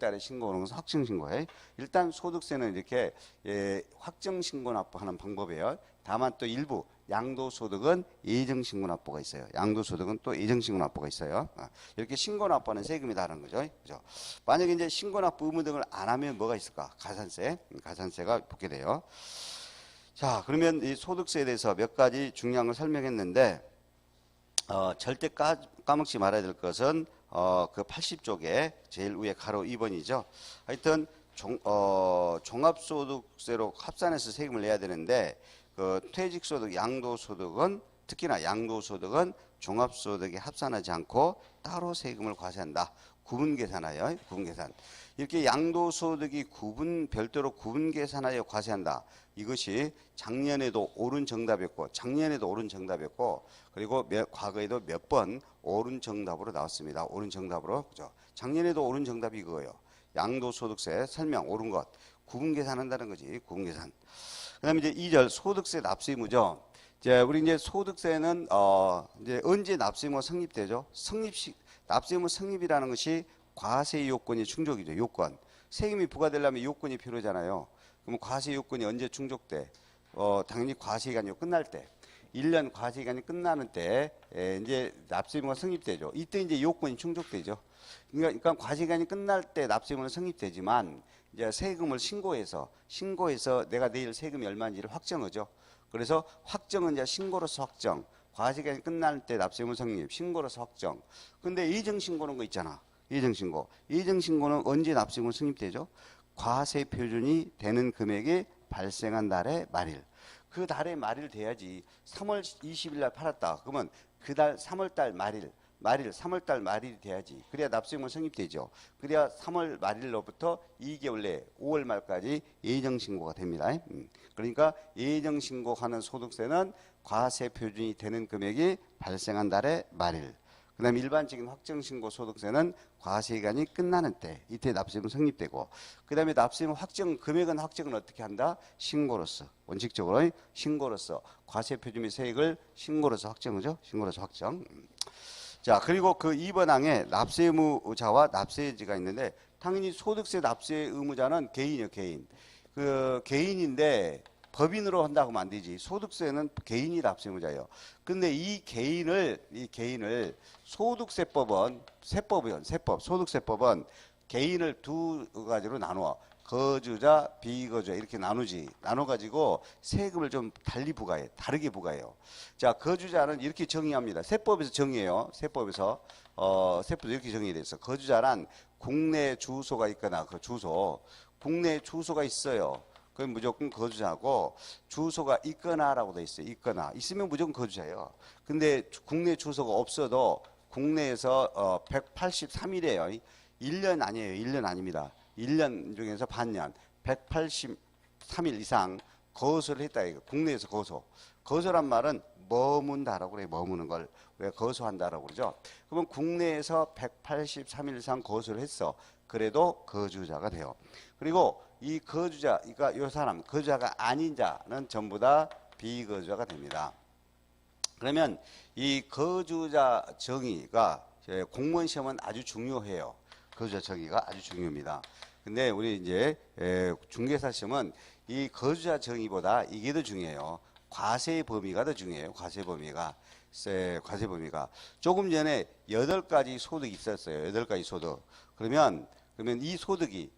달에 신고하는 것은 확정신고예요. 일단 소득세는 이렇게 확정신고납부하는 방법이에요. 다만 또 일부 양도소득은 예정신고납부가 있어요. 양도소득은 또 예정신고납부가 있어요. 이렇게 신고납부하는 세금이 다른 거죠. 그죠? 만약에 이제 신고납부 의무 등을 안 하면 뭐가 있을까? 가산세가 붙게 돼요. 자, 그러면 이 소득세에 대해서 몇 가지 중요한 걸 설명했는데, 절대 까먹지 말아야 될 것은 그 80쪽에 제일 위에 가로 2번이죠. 하여튼 종합소득세로 합산해서 세금을 내야 되는데 그 퇴직소득, 양도소득은 특히나 양도소득은 종합소득에 합산하지 않고 따로 세금을 과세한다. 구분 계산하여 구분 계산. 이렇게 양도소득이 별도로 구분 계산하여 과세한다. 이것이 작년에도 옳은 정답이었고 그리고 과거에도 몇 번 옳은 정답으로 나왔습니다. 옳은 정답으로. 그죠? 작년에도 옳은 정답이 이거예요. 양도소득세 설명 옳은 것. 구분 계산한다는 거지. 구분 계산. 그다음에 이제 2절 소득세 납세 의무죠. 우리 이제 소득세는 이제 언제 납세 의무가 성립되죠? 납세 의무 성립이라는 것이 과세 요건이 충족이죠. 요건. 세금이 부과되려면 요건이 필요하잖아요. 그럼 과세 요건이 언제 충족돼? 당연히 과세 기간이 끝날 때. 1년 과세 기간이 끝나는 때 이제 납세 의무가 성립되죠. 이때 이제 요건이 충족되죠. 그러니까 과세 기간이 끝날 때 납세 의무는 성립되지만 이제 세금을 신고해서 내가 내일 세금이 얼마인지를 확정하죠. 그래서 확정은 이제 신고로서 확정. 과세기간이 끝날 때 납세 의무 성립, 신고로서 확정. 근데 예정신고는 거 있잖아. 예정신고. 예정신고는 언제 납세 의무 성립되죠? 과세 표준이 되는 금액이 발생한 달의 말일. 그 달의 말일 돼야지. 3월 20일 날 팔았다. 그러면 그 달 3월 달 말일 3월 달 말일이 돼야지. 그래야 납세 의무 성립되죠. 그래야 3월 말일로부터 2개월 내 5월 말까지 예정신고가 됩니다. 그러니까 예정신고하는 소득세는 과세 표준이 되는 금액이 발생한 달의 말일. 그 다음에 일반적인 확정신고 소득세는 과세기간이 끝나는 때, 이때 납세의무 성립되고, 그 다음에 납세의무 금액은 확정은 어떻게 한다? 신고로서. 원칙적으로 신고로서. 과세 표준 및 세액을 신고로서 확정하죠. 신고로서 확정. 자, 그리고 그 2번 항에 납세 의무자와 납세지가 있는데, 당연히 소득세 납세 의무자는 개인이요, 개인. 그 개인인데 법인으로 한다고 하면 안 되지. 소득세는 개인이 납세 의무자예요. 근데 이 개인을 소득세법은 소득세법은 개인을 두 가지로 나누어. 거주자, 비거주자 이렇게 나눠가지고 세금을 좀 다르게 부과해요. 자, 거주자는 이렇게 정의합니다. 세법에서 정의해요. 세법에서 이렇게 정의돼 있어. 거주자란 국내 주소가 있거나 국내 주소가 있어요. 그건 무조건 거주자고, 주소가 있거나라고 돼 있어요. 있으면 무조건 거주자예요. 근데 국내 주소가 없어도 국내에서 183일이에요. 1년 아니에요. 1년 아닙니다. 1년 중에서 반년 183일 이상 거주를 했다. 이거. 국내에서 거주란 말은 머문다라고 그래요. 머무는 걸 왜 거주한다라고 그러죠. 그러면 국내에서 183일 이상 거주를 했어. 그래도 거주자가 돼요. 그리고 이 거주자, 그러니까 이 사람 거주자가 아닌 자는 전부 다 비거주자가 됩니다. 그러면 이 거주자 정의가 공무원 시험은 아주 중요해요. 거주자 정의가 아주 중요합니다. 근데 우리 이제 중개사 시험은 이 거주자 정의보다 이게 더 중요해요. 과세 범위가 더 중요해요. 과세 범위가. 조금 전에 8가지 소득이 있었어요. 8가지 소득. 그러면 이 소득이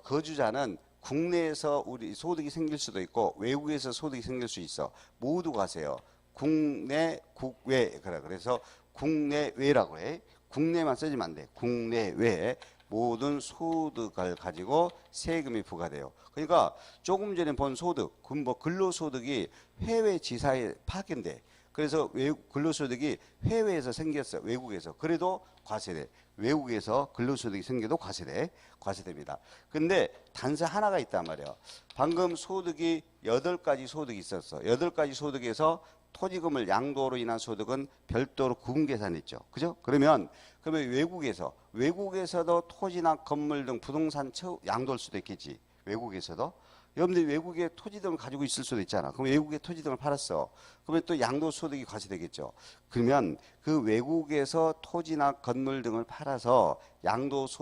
거주자는 국내에서 우리 소득이 생길 수도 있고 외국에서 소득이 생길 수 있어. 모두 과세요. 국내, 국외. 그래서 국내외라고 해. 국내만 쓰지면 안 돼. 국내외 모든 소득을 가지고 세금이 부과돼요. 그러니까 조금 전에 본 소득, 근로소득이 해외 지사에 파견돼. 그래서 근로소득이 해외에서 생겼어. 외국에서. 그래도 과세돼. 외국에서 근로소득이 생겨도 과세됩니다. 근데 단서 하나가 있단 말이에요. 방금 소득이 8가지 소득이 있었어. 8가지 소득에서 토지금을 양도로 인한 소득은 별도로 구분 계산했죠. 그죠? 그러면 외국에서도 토지나 건물 등 부동산 양도할 수도 있겠지. 외국에서도. 여러분들 외국에 토지 등을 가지고 있을 수도 있잖아. 그럼 외국에 토지 등을 팔았어. 그러면 또 양도소득이 과세되겠죠. 그러면 그 외국에서 토지나 건물 등을 팔아서 양도소득